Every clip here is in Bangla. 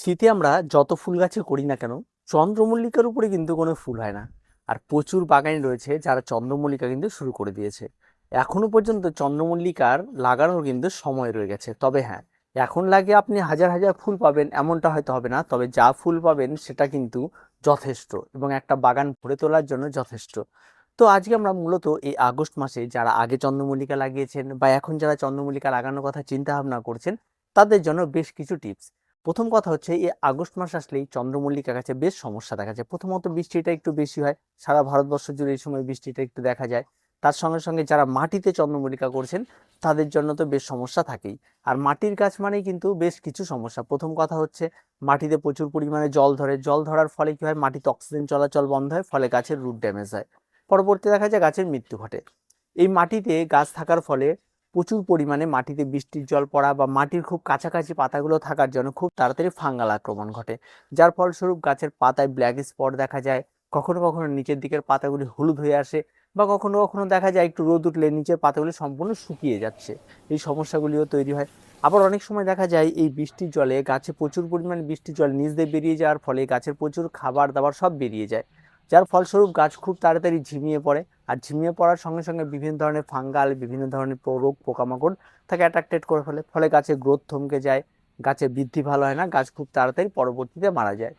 শীতে আমরা যত ফুল গাছে করি না কেন, চন্দ্রমল্লিকার উপরে কিন্তু কোনো ফুল হয় না। আর প্রচুর বাগান রয়েছে যারা চন্দ্রমল্লিকা কিন্তু শুরু করে দিয়েছে। এখনো পর্যন্ত চন্দ্রমল্লিকার লাগানোর কিন্তু সময় রয়ে গেছে। তবে হ্যাঁ, এখন লাগে আপনি হাজার হাজার ফুল পাবেন এমনটা হয়তো হবে না, তবে যা ফুল পাবেন সেটা কিন্তু যথেষ্ট এবং একটা বাগান ভরে তোলার জন্য যথেষ্ট। তো আজকে আমরা মূলত এই আগস্ট মাসে যারা আগে চন্দ্রমল্লিকা লাগিয়েছেন বা এখন যারা চন্দ্রমল্লিকা লাগানোর কথা চিন্তা ভাবনা করছেন, তাদের জন্য বেশ কিছু টিপস। প্রথম কথা হচ্ছে, এই আগস্ট মাস আসলেই চন্দ্রমল্লিকা গাছে বেশ সমস্যা দেখা যায়। প্রথমত বৃষ্টিটা একটু বেশি হয়, সারা ভারতবর্ষ জুড়ে এই সময় বৃষ্টিটা একটু দেখা যায়। তার সঙ্গে সঙ্গে যারা মাটিতে চন্দ্রমল্লিকা করছেন তাদের জন্য তো বেশ সমস্যা থাকেই। আর মাটির গাছ মানেই কিন্তু বেশ কিছু সমস্যা। প্রথম কথা হচ্ছে, মাটিতে প্রচুর পরিমাণে জল ধরে, জল ধরার ফলে কি হয়, মাটিতে অক্সিজেন চলাচল বন্ধ হয়, ফলে গাছের রুট ড্যামেজ হয়, পরবর্তী দেখা যায় গাছের মৃত্যু ঘটে। এই মাটিতে গাছ থাকার ফলে প্রচুর পরিমাণে মাটিতে বৃষ্টির জল পড়া বা মাটির খুব কাছাকাছি পাতাগুলো থাকার জন্য খুব তাড়াতাড়ি ফাঙ্গাল আক্রমণ ঘটে, যার ফলস্বরূপ গাছের পাতায় ব্ল্যাক স্পট দেখা যায়। কখনো কখনো নিচের দিকের পাতাগুলি হলুদ হয়ে আসে, বা কখনো কখনো দেখা যায় একটু রোদ উঠলে নিচের পাতাগুলি সম্পূর্ণ শুকিয়ে যাচ্ছে। এই সমস্যাগুলিও তৈরি হয়। আবার অনেক সময় দেখা যায় এই বৃষ্টির জলে গাছে প্রচুর পরিমাণে বৃষ্টির জল নিচ দিয়ে বেরিয়ে যাওয়ার ফলে গাছের প্রচুর খাবার দাবার সব বেরিয়ে যায়, যার ফলস্বরূপ গাছ খুব তাড়াতাড়ি ঝিমিয়ে পড়ে। আর ঝিমিয়ে পড়ার সঙ্গে সঙ্গে বিভিন্ন ধরনের ফাঙ্গাল, বিভিন্ন ধরনের রোগ পোকামাকড় তাকে অ্যাট্রাক্টেড করে ফেলে, ফলে গাছের গ্রোথ থমকে যায়, গাছের বৃদ্ধি ভালো হয় না, গাছ খুব তাড়াতাড়ি পরবর্তীতে মারা যায়।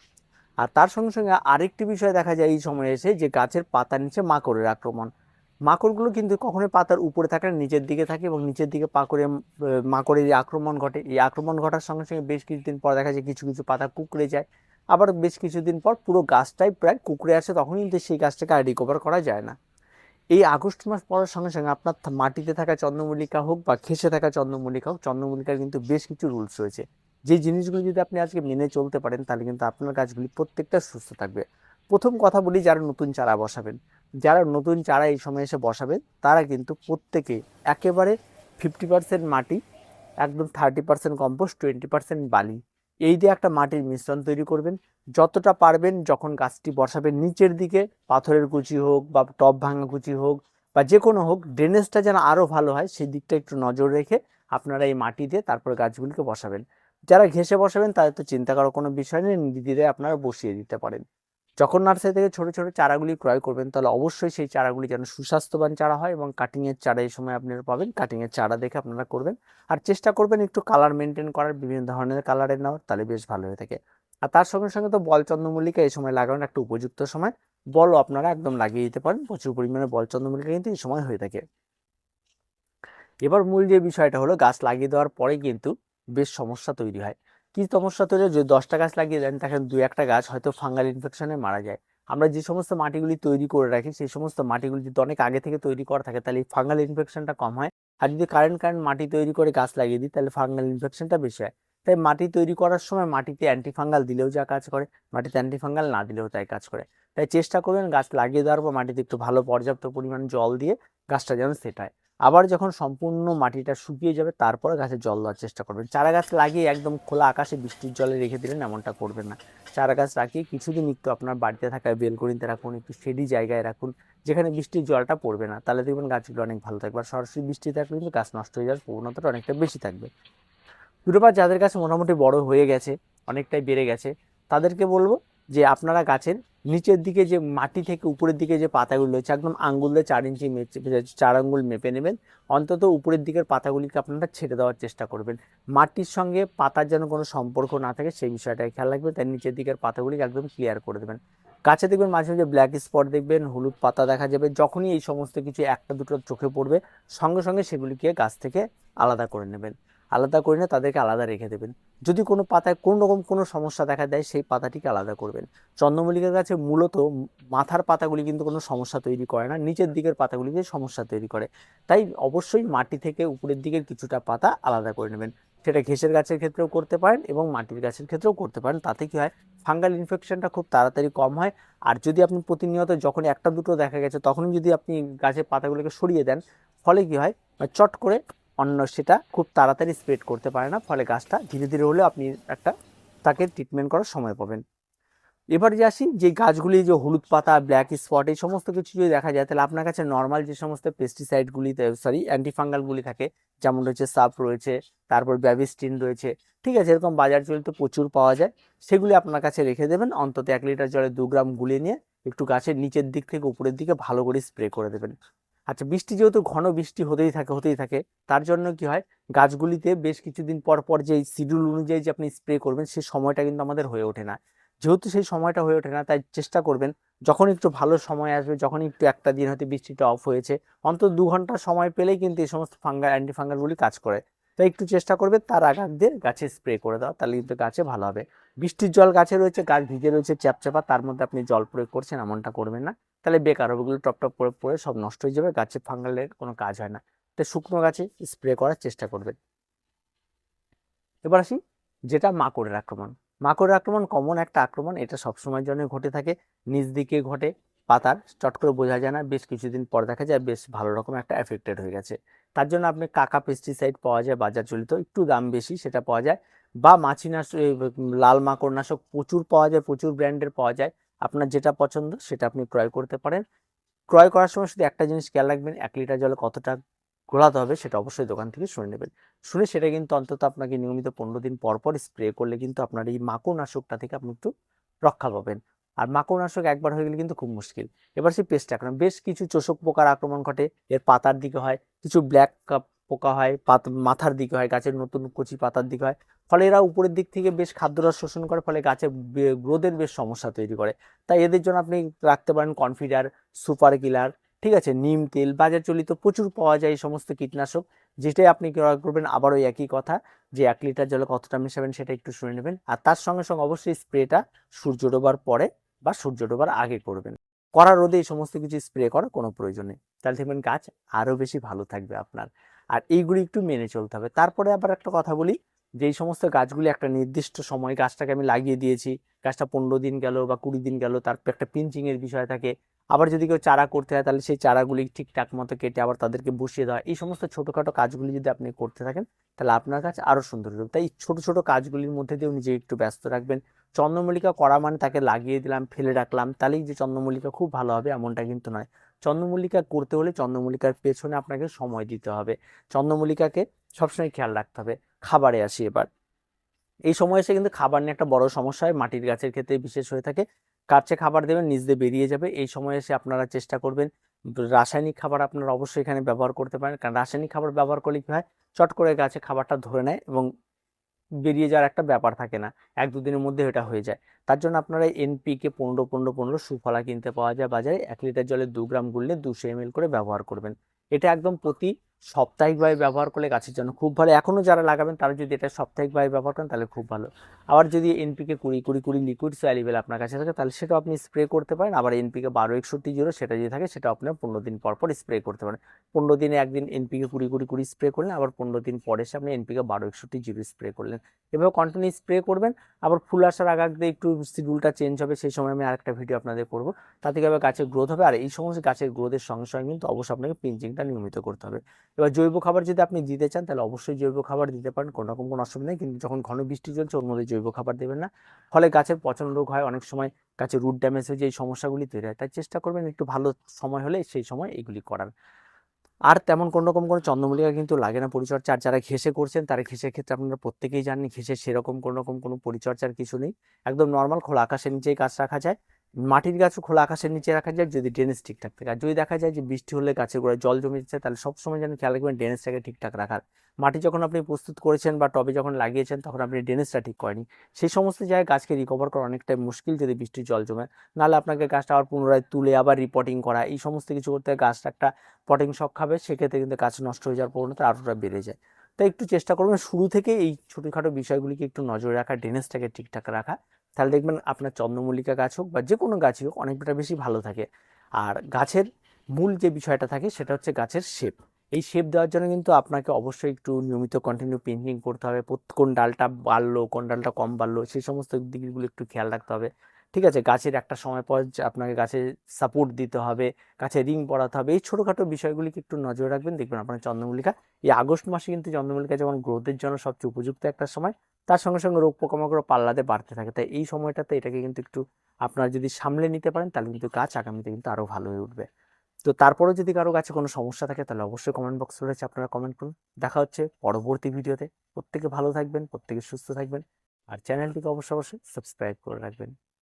আর তার সঙ্গে সঙ্গে আরেকটি বিষয় দেখা যায় এই সময়ে এসে, যে গাছের পাতার নিচে মাকড়ের আক্রমণ। মাকড়গুলো কিন্তু কখনোই পাতার উপরে থাকে না, নিচের দিকে থাকে, এবং নিচের দিকে মাকড়ের এই আক্রমণ ঘটে। এই আক্রমণ ঘটার সঙ্গে সঙ্গে বেশ কিছুদিন পর দেখা যায় কিছু কিছু পাতা কুঁকড়ে যায়। আবার বেশ কিছুদিন পর পুরো গাছটাই প্রায় কুঁকড়ে আসে, তখন কিন্তু সেই গাছটাকে আর রিকভার করা যায় না। এই আগস্ট মাস পড়ার সঙ্গে সঙ্গে আপনার মাটিতে থাকা চন্দ্রমল্লিকা হোক বা ঘেঁষে থাকা চন্দ্রমল্লিকা হোক, চন্দ্রমল্লিকার কিন্তু বেশ কিছু রুলস রয়েছে। যে জিনিসগুলো যদি আপনি আজকে মেনে চলতে পারেন, তাহলে কিন্তু আপনার গাছগুলি প্রত্যেকটা সুস্থ থাকবে। প্রথম কথা বলি, যারা নতুন চারা বসাবেন, যারা নতুন চারা এই সময় এসে বসাবেন, তারা কিন্তু প্রত্যেকে একেবারে 50% মাটি, একদম 30% কম্পোস্ট, 20% বালি, এই দিয়ে একটা মাটির মিশ্রণ তৈরি করবেন। যতটা পারবেন যখন গাছটি বসাবেন, নিচের দিকে পাথরের কুচি হোক বা টব ভাঙা কুচি হোক বা যে কোনো হোক, ড্রেনেজটা যেন আরও ভালো হয় সেই দিকটা একটু নজর রেখে আপনারা এই মাটি দিয়ে তারপর গাছগুলিকে বসাবেন। যারা ঘেঁষে বসাবেন তাদের তো চিন্তা করার কোনো বিষয় নেই, নির্দ্বিধায় আপনারা বসিয়ে দিতে পারেন। যখন নার্সারি থেকে ছোট ছোট চারাগুলি ক্রয় করবেন, তাহলে অবশ্যই সেই চারাগুলি যেন সুস্বাস্থ্যবান চারা হয়, এবং কাটিংয়ের চারা এই সময় আপনারা পাবেন, কাটিংয়ের চারা দেখে আপনারা করবেন। আর চেষ্টা করবেন একটু কালার মেনটেন করার, বিভিন্ন ধরনের কালারের নেওয়ার, তাহলে বেশ ভালো হয়ে থাকে। আর তার সঙ্গে সঙ্গে তো বল চন্দ্রমল্লিকা এই সময় লাগানোর একটা উপযুক্ত সময়। বলও আপনারা একদম লাগিয়ে দিতে পারেন, প্রচুর পরিমাণে বল চন্দ্রমল্লিকা কিন্তু এই সময় হয়ে থাকে। এবার মূল যে বিষয়টা হলো, গাছ লাগিয়ে দেওয়ার পরে কিন্তু বেশ সমস্যা তৈরি হয়। কি সমস্যা তৈরি হয়? যদি 10টা গাছ লাগিয়ে দেন, তখন 2-1টা গাছ হয়তো ফাঙ্গাল ইনফেকশনে মারা যায়। আমরা যে সমস্ত মাটিগুলি তৈরি করে রাখি, সেই সমস্ত মাটিগুলি যদি অনেক আগে থেকে তৈরি করা থাকে, তাহলে এই ফাঙ্গাল ইনফেকশনটা কম হয়। আর যদি কারেন্ট কারেন্ট মাটি তৈরি করে গাছ লাগিয়ে দিই, তাহলে ফাঙ্গাল ইনফেকশনটা বেশি হয়। তাই মাটি তৈরি করার সময় মাটিতে অ্যান্টিফাঙ্গাল দিলেও যা কাজ করে, মাটিতে অ্যান্টিফাঙ্গাল না দিলেও তাই কাজ করে। তাই চেষ্টা করবেন গাছ লাগিয়ে দেওয়ার পর মাটিতে একটু ভালো পর্যাপ্ত পরিমাণ জল দিয়ে গাছটা যেন সেট হয়। আবার যখন সম্পূর্ণ মাটিটা শুকিয়ে যাবে, তারপরে গাছে জল দেওয়ার চেষ্টা করবেন। চারা গাছ লাগিয়ে একদম খোলা আকাশে বৃষ্টির জলে রেখে দিলেন, এমনটা করবেন না। চারা গাছ রাখিয়ে কিছুদিন একটু আপনার বাড়িতে থাকা বেলকনিতে রাখুন, একটু শেডি জায়গায় রাখুন, যেখানে বৃষ্টির জলটা পড়বে না, তাহলে দেখবেন গাছগুলো অনেক ভালো থাকবে। আর সরাসরি বৃষ্টি থাকলে কিন্তু গাছ নষ্ট হয়ে যাওয়ার প্রবণতাটা অনেকটা বেশি থাকবে। দুটো যাদের কাছে মোটামুটি বড় হয়ে গেছে, অনেকটাই বেড়ে গেছে, তাদেরকে বলবো যে আপনারা গাছের নিচের দিকে যে মাটি থেকে উপরের দিকে যে পাতাগুলো রয়েছে, একদম আঙ্গুল দিয়ে 4 ইঞ্চি 4 আঙ্গুল মেপে নেবেন। অন্তত উপরের দিকের পাতাগুলিকে আপনারা ছেড়ে দেওয়ার চেষ্টা করবেন। মাটির সঙ্গে পাতার যেন কোনো সম্পর্ক না থাকে, সেই বিষয়টাই খেয়াল রাখবেন। তাই নিচের দিকের পাতাগুলিকে একদম ক্লিয়ার করে দেবেন। গাছে দেখবেন মাঝে মাঝে ব্ল্যাক স্পট দেখবেন, হলুদ পাতা দেখা যাবে। যখনই এই সমস্ত কিছু একটা দুটো চোখে পড়বে, সঙ্গে সঙ্গে সেগুলিকে গাছ থেকে আলাদা করে নেবেন। আলাদা করে নিয়ে তাদেরকে আলাদা রেখে দেবেন। যদি কোনো পাতায় কোনো রকম কোনো সমস্যা দেখা দেয়, সেই পাতাটিকে আলাদা করবেন। চন্দ্রমল্লিকা গাছে মূলত মাথার পাতাগুলি কিন্তু কোনো সমস্যা তৈরি করে না, নিচের দিকের পাতাগুলিতে সমস্যা তৈরি করে। তাই অবশ্যই মাটি থেকে উপরের দিকের কিছুটা পাতা আলাদা করে নেবেন। সেটা ঘেঁষের গাছের ক্ষেত্রেও করতে পারেন এবং মাটির গাছের ক্ষেত্রেও করতে পারেন। তাতে কি হয়, ফাঙ্গাল ইনফেকশনটা খুব তাড়াতাড়ি কম হয়। আর যদি আপনি প্রতিনিয়ত যখন একটা দুটো দেখা গেছে, তখনই যদি আপনি গাছের পাতাগুলোকে সরিয়ে দেন, ফলে কি হয়, চট করে অন্য সেটা খুব তাড়াতাড়ি স্প্রেড করতে পারে না, ফলে গাছটা ধীরে ধীরে হলেও আপনি একটা তাকে ট্রিটমেন্ট করার সময় পাবেন। এবার যে আসি যে গাছগুলি যে হলুদ পাতা, ব্ল্যাক স্পট, এই সমস্ত কিছু যদি দেখা যায়, তাহলে আপনার কাছে নর্মাল যে সমস্ত পেস্টিসাইডগুলি, সরি অ্যান্টিফাঙ্গালগুলি থাকে, যেমন রয়েছে সাপ রয়েছে, তারপর ব্যাবিস্টিন রয়েছে, ঠিক আছে, এরকম বাজার চলিত প্রচুর পাওয়া যায়। সেগুলি আপনার কাছে রেখে দেবেন, অন্তত 1 লিটার জলে 2 গ্রাম গুলিয়ে নিয়ে একটু গাছের নিচের দিক থেকে উপরের দিকে ভালো করে স্প্রে করে দেবেন। আচ্ছা, বৃষ্টি যেহেতু ঘন বৃষ্টি হতেই থাকে, তার জন্য কি হয়, গাছগুলিতে বেশ কিছুদিন পর পর যে শিডিউল অনুযায়ী যে আপনি স্প্রে করবেন, সেই সময়টা কিন্তু আমাদের হয়ে ওঠে না। যেহেতু সেই সময়টা হয়ে ওঠে না, তাই চেষ্টা করবেন যখন একটু ভালো সময় আসবে, যখন একটু একটা দিন হয়তো বৃষ্টিটা অফ হয়েছে, অন্তত 2 ঘন্টা সময় পেলেই কিন্তু এই সমস্ত অ্যান্টিফাঙ্গালগুলি কাজ করে। তাই একটু চেষ্টা করবে তার আগ দিয়ে গাছে স্প্রে করে দেওয়া, তাহলে কিন্তু গাছে ভালো হবে। বৃষ্টির জল গাছে রয়েছে, গাছ ভিজে রয়েছে চ্যাপচ্যাপা, তার মধ্যে আপনি জল প্রয়োগ করছেন, এমনটা করবেন না, তাহলে বেকার হবে, ওগুলো টপ টপ করে পড়ে সব নষ্ট হয়ে যাবে, গাছে ফাঙ্গালের কোনো কাজ হয় না। তাই শুকনো গাছে স্প্রে করার চেষ্টা করবেন। এবার আসি যেটা মাকড়ের আক্রমণ। মাকড়ের আক্রমণ কমন একটা আক্রমণ, এটা সবসময়ের জন্য ঘটে থাকে, নিচ দিকে ঘটে, পাতার চট করে বোঝা যায় না, বেশ কিছুদিন পর দেখা যায় বেশ ভালো রকম একটা এফেক্টেড হয়ে গেছে। তার জন্য আপনি কাকা পেস্টিসাইড পাওয়া যায় বাজার চলিত, একটু দাম বেশি, সেটা পাওয়া যায়, বা মাছিনাশক, লাল মাকড় নাশক প্রচুর পাওয়া যায়, প্রচুর ব্র্যান্ডের পাওয়া যায়। আপনার যেটা পছন্দ সেটা আপনি ক্রয় করতে পারেন। ক্রয় করার সময় শুধু একটা জিনিস খেয়াল রাখবেন, 1 লিটার জলে কতটা ঘোলাতে হবে সেটা অবশ্যই দোকান থেকে শুনে নেবেন। শুনে সেটা কিন্তু অন্তত আপনাকে নিয়মিত 15 দিন পর পর স্প্রে করলে কিন্তু আপনার এই মাকড়নাশকটা থেকে আপনি একটু রক্ষা পাবেন। আর মাকড়নাশক একবার হয়ে গেলে কিন্তু খুব মুশকিল। এবার সেই পেস্ট আক্রমণ, বেশ কিছু চোষক পোকার আক্রমণ ঘটে, এর পাতার দিকে হয়, কিছু ব্ল্যাক পোকা হয়, মাথার দিকে হয়, গাছের নতুন কচি পাতার দিকে হয়, ফলে এরা উপরের দিক থেকে বেশ খাদ্যরস শোষণ করে, ফলে গাছের গ্রোথের বেশ সমস্যা তৈরি করে। তাই এদের জন্য আপনি রাখতে পারেন কনফিডার, সুপার কিলার, ঠিক আছে, নিম তেল, বাজার চলিত প্রচুর পাওয়া যায় এই সমস্ত কীটনাশক, যেটাই আপনি ক্রয় করবেন। আবার ওই একই কথা, যে 1 লিটার জলে কতটা মেশাবেন সেটা একটু শুনে নেবেন, আর তার সঙ্গে সঙ্গে অবশ্যই স্প্রেটা সূর্য ডোবার পরে বা সূর্য ডোবার আগে করবেন। কড়া রোদে এই সমস্ত কিছু স্প্রে করার কোনো প্রয়োজন নেই, তাহলে দেখবেন গাছ আরো বেশি ভালো থাকবে আপনার। আর এইগুলি একটু মেনে চলতে হবে। তারপরে আবার একটা কথা বলি, যে এই সমস্ত গাছগুলি একটা নির্দিষ্ট সময়, গাছটাকে আমি লাগিয়ে দিয়েছি, গাছটা 15 দিন গেল বা 20 দিন গেল, তারপর একটা পিঞ্চিং এর বিষয় থাকে। আবার যদি কেউ চারা করতে হয়, তাহলে সেই চারাগুলি ঠিকঠাক মতো কেটে আবার তাদেরকে বসিয়ে দেওয়া, এই সমস্ত ছোটোখাটো কাজগুলি যদি আপনি করতে থাকেন, তাহলে আপনার কাছে আরো সুন্দর হবে। তাই ছোট ছোট কাজগুলির মধ্যে দিয়েও নিজেকে একটু ব্যস্ত রাখবেন। চন্দ্রমল্লিকা করা মানে তাকে লাগিয়ে দিলাম, ফেলে রাখলাম, তাহলেই যে চন্দ্রমল্লিকা খুব ভালো হবে এমনটা কিন্তু নয়। চন্দ্রমল্লিকা করতে হলে চন্দ্রমল্লিকার পেছনে আপনাকে সময় দিতে হবে, চন্দ্রমল্লিকাকে সবসময় খেয়াল রাখতে হবে। খাবারে আসি এবার। এই সময় এসে কিন্তু খাবার নিয়ে একটা বড় সমস্যা হয়, মাটির গাছের ক্ষেত্রে বিশেষ হয়ে থাকে। কাছে খাবার দেবেন, নিচ দিয়ে বেরিয়ে যাবে, এই সময় এসে আপনারা চেষ্টা করবেন রাসায়নিক খাবার আপনারা অবশ্যই এখানে ব্যবহার করতে পারেন, কারণ রাসায়নিক খাবার ব্যবহার করলে কি হয়, চট করে গাছে খাবারটা ধরে নেয় এবং বেরিয়ে যাওয়ার একটা ব্যাপার থাকে না, 1-2 দিনের মধ্যে এটা হয়ে যায়। তার জন্য আপনারা এনপিকে 15-15-15 সুফলা কিনতে পাওয়া যায় বাজারে, 1 লিটার জলে 2 গ্রাম গুললে 200 ml করে ব্যবহার করবেন। এটা একদম প্রতি সাপ্তাহিকভাবে ব্যবহার করলে গাছের জন্য খুব ভালো। এখনো যারা লাগাবেন তারা যদি এটা সাপ্তাহিকভাবে ব্যবহার করেন তাহলে খুব ভালো। আবার যদি এনপিকে 20-20-20 লিকুইড সলিউবল আপনার কাছে থাকে, তাহলে সেটাও আপনি স্প্রে করতে পারেন। আবার এনপিকে 12-61-0 সেটা যদি থাকে, সেটা আপনার 15 দিন পর পর স্প্রে করতে পারেন। 15 দিনে একদিন এনপিকে 20-20-20 স্প্রে করলেন, আবার 15 দিন পরে এসে আপনি এনপিকে 12-61-0 স্প্রে করলেন। এভাবে কন্টিনিউ স্প্রে করবেন। আবার ফুল আসার আগ দিয়ে একটু শিডিউলটা চেঞ্জ হবে, সেই সময় আমি আরেকটা ভিডিও আপনাদের করবো, তাতে কীভাবে গাছের গ্রোথ হবে। আর এই সমস্ত গাছের গ্রোথের সঙ্গে সঙ্গে কিন্তু অবশ্যই আপনাকে পিঞ্চিংটা নিয়মিত করতে হবে। এবার জৈব খাবার যদি আপনি দিতে চান, তাহলে অবশ্যই জৈব খাবার দিতে পারেন, কোনো রকম কোনো অসুবিধা নেই, কিন্তু যখন ঘন বৃষ্টি চলছে ওর মধ্যে জৈব খাবার দেবেন না, ফলে গাছের পচন রোগ হয়, অনেক সময় গাছের রুট ড্যামেজ হয়ে যে এই সমস্যাগুলি তৈরি হয়। তাই চেষ্টা করবেন একটু ভালো সময় হলে সেই সময় এইগুলি করার। আর তেমন কোনো রকম কোনো চন্দ্রমল্লিকা কিন্তু লাগে না পরিচর্যা। আর যারা ঘেঁষে করছেন, তারা ঘেঁষের ক্ষেত্রে আপনারা প্রত্যেকেই জানেন, ঘেঁষে সেরকম কোনো রকম কোনো পরিচর্যার কিছু নেই, একদম নর্মাল খোলা আকাশের নিচেই গাছ রাখা যায়। মাটির গাছও খোলা আকাশের নিচে রাখা যায় যদি ড্রেনেজ ঠিকঠাক থাকে। আর যদি দেখা যায় যে বৃষ্টি হলে গাছের গোড়ায় জল জমে যাচ্ছে, তাহলে সবসময় যেন খেয়াল রাখবেন ড্রেনেজটাকে ঠিকঠাক রাখার। মাটি যখন আপনি প্রস্তুত করেছেন বা টবে যখন লাগিয়েছেন, তখন আপনি ড্রেনেজটা ঠিক করেনি, সেই সমস্ত জায়গায় গাছকে রিকভার করা অনেকটাই মুশকিল যদি বৃষ্টির জল জমে। নাহলে আপনাকে গাছটা আবার পুনরায় তুলে আবার রিপোর্টিং করা, এই সমস্ত কিছু করতে গাছটা একটা পটিং শক খাবে, সেক্ষেত্রে কিন্তু গাছ নষ্ট হয়ে যাওয়ার প্রবণতা আরোটা বেড়ে যায়। তাই একটু চেষ্টা করবেন শুরু থেকে এই ছোটোখাটো বিষয়গুলিকে একটু নজরে রাখা, ড্রেনেজটাকে ঠিকঠাক রাখা, তাহলে দেখবেন আপনার চন্দ্রমল্লিকা গাছ হোক বা যে কোনো গাছই হোক অনেকটা বেশি ভালো থাকে। আর গাছের মূল যে বিষয়টা থাকে সেটা হচ্ছে গাছের শেপ। এই শেপ দেওয়ার জন্য কিন্তু আপনাকে অবশ্যই একটু নিয়মিত কন্টিনিউ পেইন্টিং করতে হবে, কোন ডালটা বাড়লো, কোন ডালটা কম বাড়লো, সেই সমস্ত দিকগুলো একটু খেয়াল রাখতে হবে। ঠিক আছে, গাছের একটা সময় পর আপনাকে গাছে সাপোর্ট দিতে হবে, গাছে রিং পরাতে হবে, এই ছোটোখাটো বিষয়গুলিকে একটু নজরে রাখবেন, দেখবেন আপনার চন্দ্রমল্লিকা এই আগস্ট মাসে কিন্তু চন্দ্রমল্লিকা যেমন গ্রোথের জন্য সবচেয়ে উপযুক্ত একটা সময়, তার সঙ্গে সঙ্গে রোগ পোকামাকড় পাল্লাতে বাড়তে থাকে। তাই এই সময়টাতে এটাকে কিন্তু একটু আপনারা যদি সামলে নিতে পারেন তাহলে কিন্তু গাছ আগামীতে কিন্তু আরো ভালো হয়ে উঠবে। তো তারপরেও যদি কারো কাছে কোনো সমস্যা থাকে তাহলে অবশ্যই কমেন্ট বক্স রয়েছে, আপনারা কমেন্ট করুন। দেখা হচ্ছে পরবর্তী ভিডিওতে। প্রত্যেকে ভালো থাকবেন, প্রত্যেকে সুস্থ থাকবেন, আর চ্যানেলটিকে অবশ্যই সাবস্ক্রাইব করে রাখবেন।